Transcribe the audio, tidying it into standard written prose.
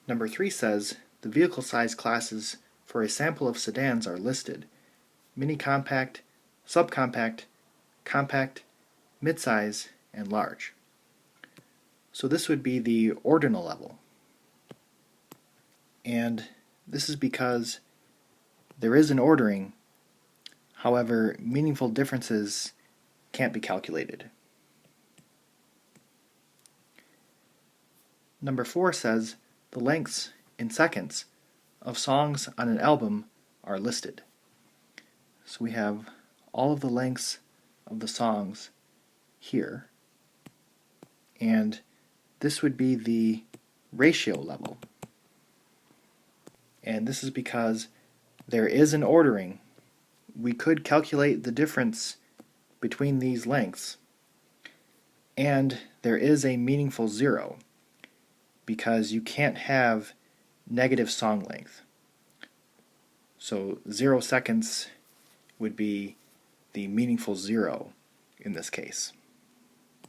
Number 3 says, the vehicle size classes for a sample of sedans are listed: mini compact, subcompact, compact, midsize, and large. So this would be the ordinal level. And this is because there is an ordering, however, meaningful differences can't be calculated. Number 4 says, the lengths in seconds of songs on an album are listed. So we have all of the lengths of the songs here, and this would be the ratio level. And this is because there is an ordering. We could calculate the difference between these lengths, and there is a meaningful zero because you can't have negative song length. So 0 seconds would be the meaningful zero in this case.